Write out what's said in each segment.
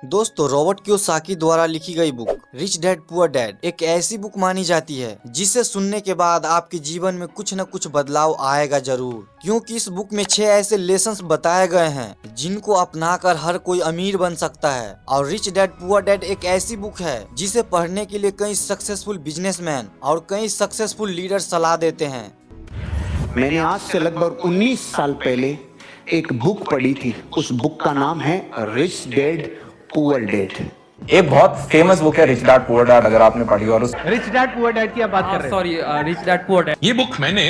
दोस्तों, Robert Kiyosaki द्वारा लिखी गई book rich dad poor dad एक ऐसी बुक मानी जाती है जिसे सुनने के बाद आपके जीवन में कुछ न कुछ बदलाव आएगा जरूर। क्योंकि इस बुक में 6 ऐसे लेसन्स बताए गए हैं जिनको अपनाकर हर कोई अमीर बन सकता है। और रिच डैड पुअर डैड एक ऐसी बुक है जिसे पढ़ने के लिए कई सक्सेसफुल बिजनेसमैन और कई सक्सेसफुल लीडर सलाह देते हैं। मैंने आज से लगभग 19 साल पहले एक बुक पढ़ी थी। उस बुक का नाम है रिच डैड पुअर डैड। एक बहुत फेमस बुक है रिच डैड पुअर डैड, अगर आपने पढ़ी। और उस रिच डैड पुअर डैड की आप बात कर रहे हैं? Sorry, rich dad poor dad. ये बुक मैंने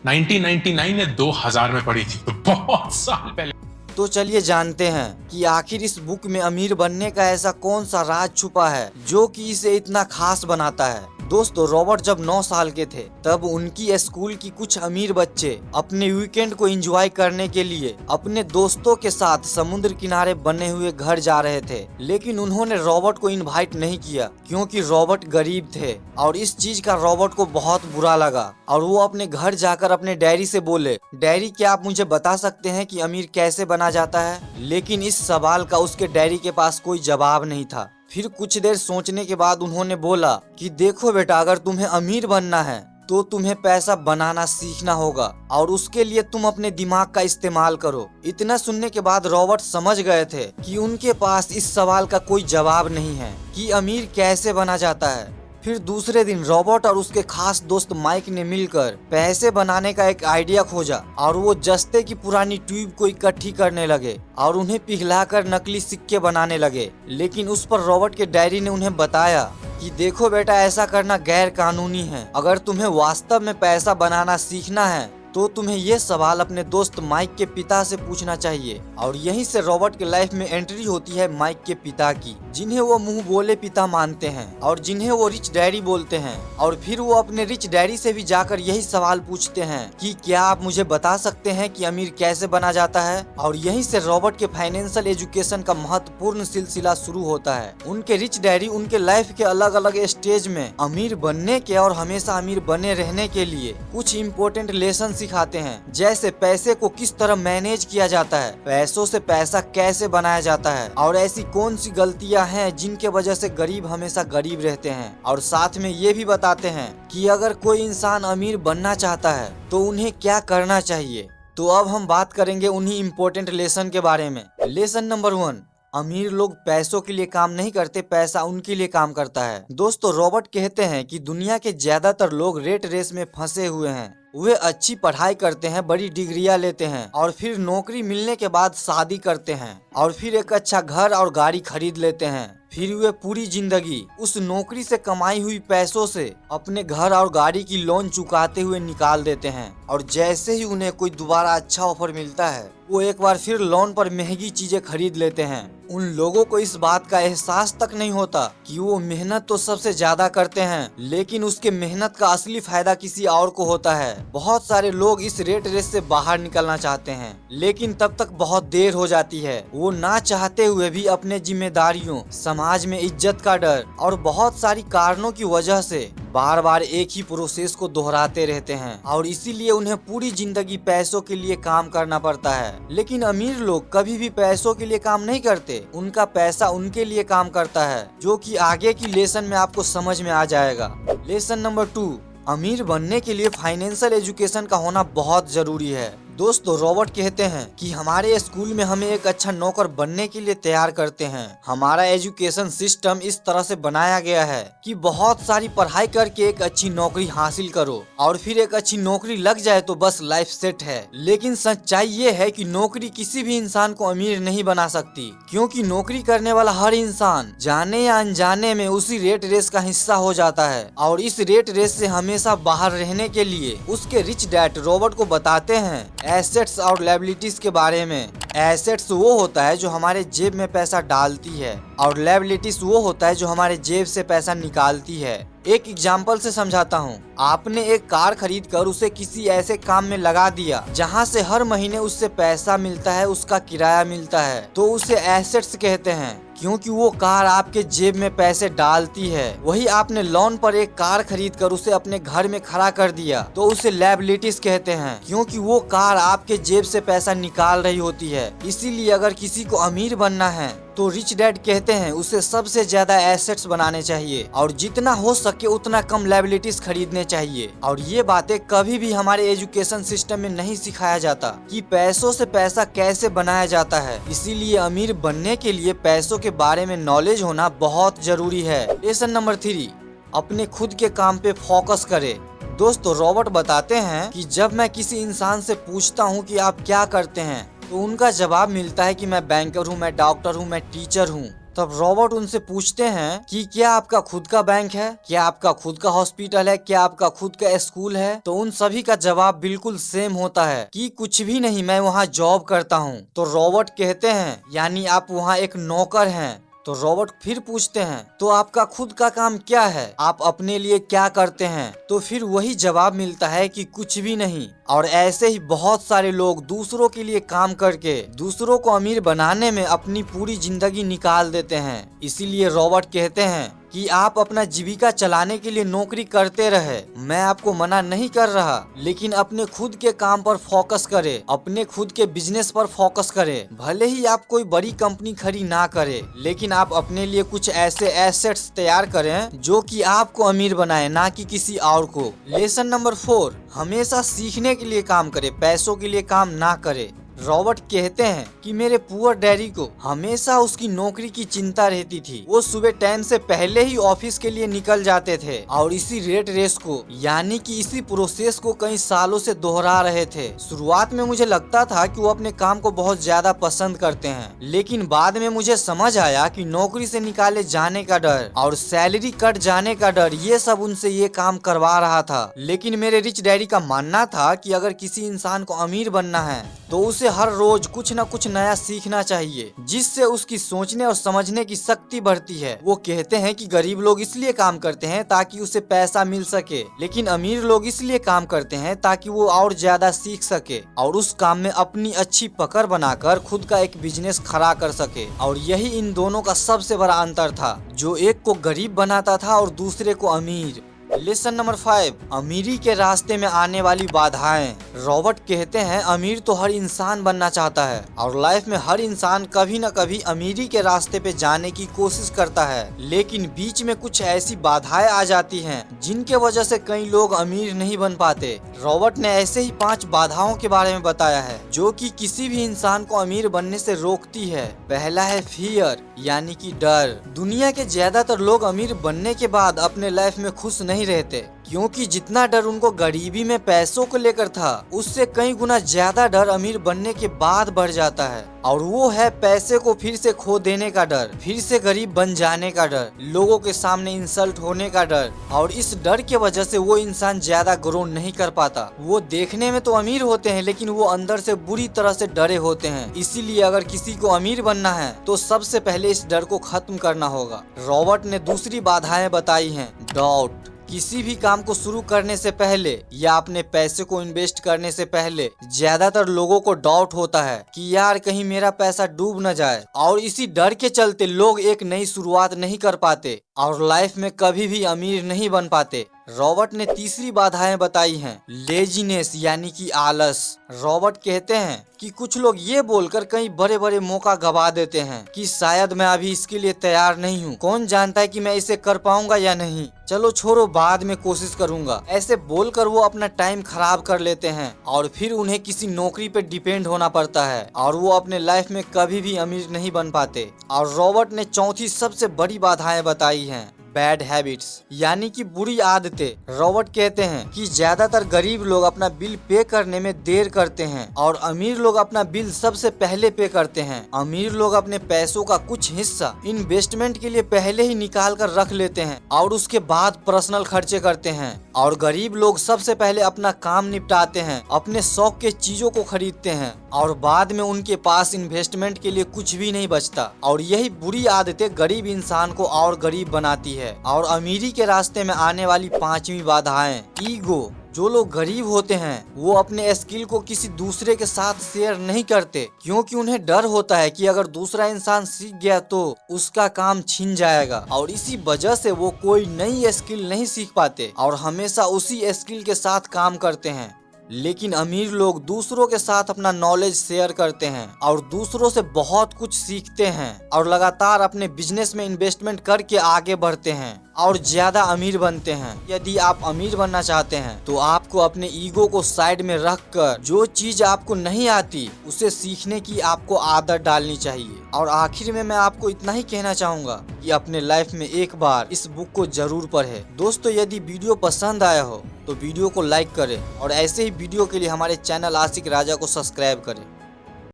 1999 या 2000 में पढ़ी थी, तो बहुत साल पहले। तो चलिए जानते हैं कि आखिर इस बुक में अमीर बनने का ऐसा कौन सा राज छुपा है जो कि इसे इतना खास बनाता है। दोस्तों, रॉबर्ट जब 9 साल के थे तब उनकी स्कूल की कुछ अमीर बच्चे अपने वीकेंड को एंजॉय करने के लिए अपने दोस्तों के साथ समुद्र किनारे बने हुए घर जा रहे थे। लेकिन उन्होंने रॉबर्ट को इनवाइट नहीं किया क्योंकि रॉबर्ट गरीब थे और इस चीज का रॉबर्ट को बहुत बुरा लगा। और वो अपने घर जाकर अपने डैडी से बोले, डैडी क्या आप मुझे बता सकते हैं कि अमीर कैसे बना जाता है? लेकिन इस सवाल का उसके डैडी के पास कोई जवाब नहीं था। फिर कुछ देर सोचने के बाद उन्होंने बोला कि देखो बेटा, अगर तुम्हें अमीर बनना है तो तुम्हें पैसा बनाना सीखना होगा और उसके लिए तुम अपने दिमाग का इस्तेमाल करो। इतना सुनने के बाद रॉबर्ट समझ गए थे कि उनके पास इस सवाल का कोई जवाब नहीं है कि अमीर कैसे बना जाता है। फिर दूसरे दिन रॉबर्ट और उसके खास दोस्त माइक ने मिलकर पैसे बनाने का एक आइडिया खोजा और वो जस्ते की पुरानी ट्यूब को इकट्ठी करने लगे और उन्हें पिघलाकर नकली सिक्के बनाने लगे। लेकिन उस पर रॉबर्ट के डैडी ने उन्हें बताया कि देखो बेटा, ऐसा करना गैर कानूनी है। अगर तुम्हें वास्तव में पैसा बनाना सीखना है तो तुम्हें ये सवाल अपने दोस्त माइक के पिता से पूछना चाहिए। और यहीं से रॉबर्ट के लाइफ में एंट्री होती है माइक के पिता की, जिन्हें वो मुंह बोले पिता मानते हैं और जिन्हें वो रिच डैडी बोलते हैं। और फिर वो अपने रिच डैडी से भी जाकर यही सवाल पूछते हैं कि क्या आप मुझे बता सकते हैं कि अमीर कैसे बना जाता है? और यहीं से रॉबर्ट के फाइनेंशियल एजुकेशन का महत्वपूर्ण सिलसिला शुरू होता है। उनके रिच डैडी उनके लाइफ के अलग अलग स्टेज में अमीर बनने के और हमेशा अमीर बने रहने के लिए कुछ इम्पोर्टेंट लेसन सिखाते हैं, जैसे पैसे को किस तरह मैनेज किया जाता है, पैसों से पैसा कैसे बनाया जाता है और ऐसी कौन सी गलतियां हैं जिनके वजह से गरीब हमेशा गरीब रहते हैं। और साथ में ये भी बताते हैं कि अगर कोई इंसान अमीर बनना चाहता है तो उन्हें क्या करना चाहिए। तो अब हम बात करेंगे उन्हीं इम्पोर्टेंट लेसन के बारे में। लेसन नंबर 1, अमीर लोग पैसों के लिए काम नहीं करते, पैसा उनके लिए काम करता है। दोस्तों, रॉबर्ट कहते हैं कि दुनिया के ज्यादातर लोग रेट रेस में फंसे हुए हैं। वे अच्छी पढ़ाई करते हैं, बड़ी डिग्रियां लेते हैं और फिर नौकरी मिलने के बाद शादी करते हैं और फिर एक अच्छा घर और गाड़ी खरीद लेते हैं। फिर वे पूरी जिंदगी उस नौकरी से कमाई हुई पैसों से अपने घर और गाड़ी की लोन चुकाते हुए निकाल देते हैं। और जैसे ही उन्हें कोई दोबारा अच्छा ऑफर मिलता है वो एक बार फिर लोन पर महंगी चीजें खरीद लेते हैं। उन लोगों को इस बात का एहसास तक नहीं होता कि वो मेहनत तो सबसे ज्यादा करते हैं, लेकिन उसके मेहनत का असली फायदा किसी और को होता है। बहुत सारे लोग इस रेट रेस से बाहर निकलना चाहते हैं, लेकिन तब तक बहुत देर हो जाती है। वो ना चाहते हुए भी अपने जिम्मेदारियों, समाज में इज्जत का डर और बहुत सारी कारणों की वजह से बार बार एक ही प्रोसेस को दोहराते रहते हैं और इसीलिए उन्हें पूरी जिंदगी पैसों के लिए काम करना पड़ता है। लेकिन अमीर लोग कभी भी पैसों के लिए काम नहीं करते, उनका पैसा उनके लिए काम करता है, जो कि आगे की लेसन में आपको समझ में आ जाएगा। लेसन नंबर 2, अमीर बनने के लिए फाइनेंशियल एजुकेशन का होना बहुत जरूरी है। दोस्तों, रॉबर्ट कहते हैं कि हमारे स्कूल में हमें एक अच्छा नौकर बनने के लिए तैयार करते हैं। हमारा एजुकेशन सिस्टम इस तरह से बनाया गया है कि बहुत सारी पढ़ाई करके एक अच्छी नौकरी हासिल करो और फिर एक अच्छी नौकरी लग जाए तो बस लाइफ सेट है। लेकिन सच्चाई ये है कि नौकरी किसी भी इंसान को अमीर नहीं बना सकती, क्योंकि नौकरी करने वाला हर इंसान जाने या अनजाने में उसी रेट रेस का हिस्सा हो जाता है। और इस रेट रेस से हमेशा बाहर रहने के लिए उसके रिच डैड रॉबर्ट को बताते हैं एसेट्स और लायबिलिटीज के बारे में। एसेट्स वो होता है जो हमारे जेब में पैसा डालती है और लायबिलिटीज वो होता है जो हमारे जेब से पैसा निकालती है। एक एग्जाम्पल से समझाता हूँ। आपने एक कार खरीद कर उसे किसी ऐसे काम में लगा दिया जहाँ से हर महीने उससे पैसा मिलता है, उसका किराया मिलता है, तो उसे एसेट्स कहते हैं, क्योंकि वो कार आपके जेब में पैसे डालती है। वही आपने लोन पर एक कार खरीद कर उसे अपने घर में खड़ा कर दिया तो उसे लायबिलिटीज कहते हैं, क्योंकि वो कार आपके जेब से पैसा निकाल रही होती है। इसीलिए अगर किसी को अमीर बनना है तो रिच डैड कहते हैं उसे सबसे ज्यादा एसेट्स बनाने चाहिए और जितना हो सके उतना कम लायबिलिटीज खरीदने चाहिए। और ये बातें कभी भी हमारे एजुकेशन सिस्टम में नहीं सिखाया जाता कि पैसों से पैसा कैसे बनाया जाता है। इसीलिए अमीर बनने के लिए पैसों के बारे में नॉलेज होना बहुत जरूरी है। लेसन नंबर 3, अपने खुद के काम पे फोकस करें। दोस्तों, रॉबर्ट बताते हैं कि जब मैं किसी इंसान से पूछता हूँ कि आप क्या करते हैं, तो उनका जवाब मिलता है कि मैं बैंकर हूँ, मैं डॉक्टर हूँ, मैं टीचर हूँ। तब रॉबर्ट उनसे पूछते हैं कि क्या आपका खुद का बैंक है, क्या आपका खुद का हॉस्पिटल है, क्या आपका खुद का स्कूल है? तो उन सभी का जवाब बिल्कुल सेम होता है कि कुछ भी नहीं, मैं वहाँ जॉब करता हूँ। तो रॉबर्ट कहते हैं यानी आप वहाँ एक नौकर हैं। तो रॉबर्ट फिर पूछते हैं तो आपका खुद का काम क्या है, आप अपने लिए क्या करते हैं? तो फिर वही जवाब मिलता है कि कुछ भी नहीं। और ऐसे ही बहुत सारे लोग दूसरों के लिए काम करके दूसरों को अमीर बनाने में अपनी पूरी जिंदगी निकाल देते हैं। इसीलिए रॉबर्ट कहते हैं कि आप अपना जीविका चलाने के लिए नौकरी करते रहे, मैं आपको मना नहीं कर रहा, लेकिन अपने खुद के काम पर फोकस करें, अपने खुद के बिजनेस पर फोकस करें। भले ही आप कोई बड़ी कंपनी खड़ी ना करें, लेकिन आप अपने लिए कुछ ऐसे एसेट्स तैयार करें जो कि आपको अमीर बनाए, ना कि किसी और को। लेसन नंबर 4, हमेशा सीखने के लिए काम करें, पैसों के लिए काम ना करें। रॉबर्ट कहते हैं कि मेरे पुअर डैडी को हमेशा उसकी नौकरी की चिंता रहती थी। वो सुबह टाइम से पहले ही ऑफिस के लिए निकल जाते थे और इसी रेट रेस को यानी कि इसी प्रोसेस को कई सालों से दोहरा रहे थे। शुरुआत में मुझे लगता था कि वो अपने काम को बहुत ज्यादा पसंद करते हैं, लेकिन बाद में मुझे समझ आया कि नौकरी से निकाले जाने का डर और सैलरी कट जाने का डर, ये सब उनसे ये काम करवा रहा था। लेकिन मेरे रिच डैडी का मानना था कि अगर किसी इंसान को अमीर बनना है तो उसे हर रोज कुछ न कुछ नया सीखना चाहिए, जिससे उसकी सोचने और समझने की शक्ति बढ़ती है। वो कहते हैं कि गरीब लोग इसलिए काम करते हैं ताकि उसे पैसा मिल सके, लेकिन अमीर लोग इसलिए काम करते हैं ताकि वो और ज्यादा सीख सके और उस काम में अपनी अच्छी पकड़ बनाकर खुद का एक बिजनेस खड़ा कर सके। और यही इन दोनों का सबसे बड़ा अंतर था, जो एक को गरीब बनाता था और दूसरे को अमीर। लेसन नंबर 5, अमीरी के रास्ते में आने वाली बाधाएं। रॉबर्ट कहते हैं अमीर तो हर इंसान बनना चाहता है और लाइफ में हर इंसान कभी न कभी अमीरी के रास्ते पे जाने की कोशिश करता है, लेकिन बीच में कुछ ऐसी बाधाएं आ जाती हैं जिनके वजह से कई लोग अमीर नहीं बन पाते। रॉबर्ट ने ऐसे ही 5 बाधाओं के बारे में बताया है जो कि किसी भी इंसान को अमीर बनने से रोकती है। पहला है फियर यानी कि डर। दुनिया के ज्यादातर लोग अमीर बनने के बाद अपने लाइफ में खुश नहीं रहते, क्योंकि जितना डर उनको गरीबी में पैसों को लेकर था, उससे कई गुना ज्यादा डर अमीर बनने के बाद बढ़ जाता है। और वो है पैसे को फिर से खो देने का डर, फिर से गरीब बन जाने का डर, लोगों के सामने इंसल्ट होने का डर। और इस डर के वजह से वो इंसान ज्यादा ग्रो नहीं कर पाता। वो देखने में तो अमीर होते हैं, लेकिन वो अंदर से बुरी तरह से डरे होते हैं। इसीलिए अगर किसी को अमीर बनना है तो सबसे पहले इस डर को खत्म करना होगा। रॉबर्ट ने दूसरी बाधाएं बताई हैं, डाउट। किसी भी काम को शुरू करने से पहले या अपने पैसे को इन्वेस्ट करने से पहले ज्यादातर लोगों को डाउट होता है कि यार कहीं मेरा पैसा डूब न जाए, और इसी डर के चलते लोग एक नई शुरुआत नहीं कर पाते और लाइफ में कभी भी अमीर नहीं बन पाते। रॉबर्ट ने तीसरी बाधाएं बताई हैं, लेजीनेस यानी कि आलस। रॉबर्ट कहते हैं कि कुछ लोग ये बोलकर कई बड़े बड़े मौका गवा देते हैं कि शायद मैं अभी इसके लिए तैयार नहीं हूँ, कौन जानता है कि मैं इसे कर पाऊंगा या नहीं, चलो छोड़ो बाद में कोशिश करूंगा। ऐसे बोलकर वो अपना टाइम खराब कर लेते हैं और फिर उन्हें किसी नौकरी पे डिपेंड होना पड़ता है और वो अपने लाइफ में कभी भी अमीर नहीं बन पाते। और रॉबर्ट ने चौथी सबसे बड़ी बाधाएं बताई हैं, बैड हैबिट्स यानी कि बुरी आदतें। रॉबर्ट कहते हैं कि ज्यादातर गरीब लोग अपना बिल पे करने में देर करते हैं और अमीर लोग अपना बिल सबसे पहले पे करते हैं। अमीर लोग अपने पैसों का कुछ हिस्सा इन्वेस्टमेंट के लिए पहले ही निकाल कर रख लेते हैं और उसके बाद पर्सनल खर्चे करते हैं। और गरीब लोग सबसे पहले अपना काम निपटाते हैं, अपने शौक के चीजों को खरीदते हैं और बाद में उनके पास इन्वेस्टमेंट के लिए कुछ भी नहीं बचता। और यही बुरी आदतें गरीब इंसान को और गरीब बनाती है। और अमीरी के रास्ते में आने वाली 5वीं बाधाएं, ईगो। जो लोग गरीब होते हैं वो अपने स्किल को किसी दूसरे के साथ शेयर नहीं करते, क्योंकि उन्हें डर होता है कि अगर दूसरा इंसान सीख गया तो उसका काम छिन जाएगा। और इसी वजह से वो कोई नई स्किल नहीं सीख पाते और हमेशा उसी स्किल के साथ काम करते हैं। लेकिन अमीर लोग दूसरों के साथ अपना नॉलेज शेयर करते हैं और दूसरों से बहुत कुछ सीखते हैं और लगातार अपने बिजनेस में इन्वेस्टमेंट करके आगे बढ़ते हैं और ज्यादा अमीर बनते हैं। यदि आप अमीर बनना चाहते हैं तो आपको अपने ईगो को साइड में रखकर जो चीज आपको नहीं आती उसे सीखने की आपको आदत डालनी चाहिए। और आखिर में मैं आपको इतना ही कहना चाहूंगा कि अपने लाइफ में एक बार इस बुक को जरूर पढ़े। दोस्तों, यदि वीडियो पसंद आया हो तो वीडियो को लाइक करें और ऐसे ही वीडियो के लिए हमारे चैनल आशिक राजा को सब्सक्राइब करें।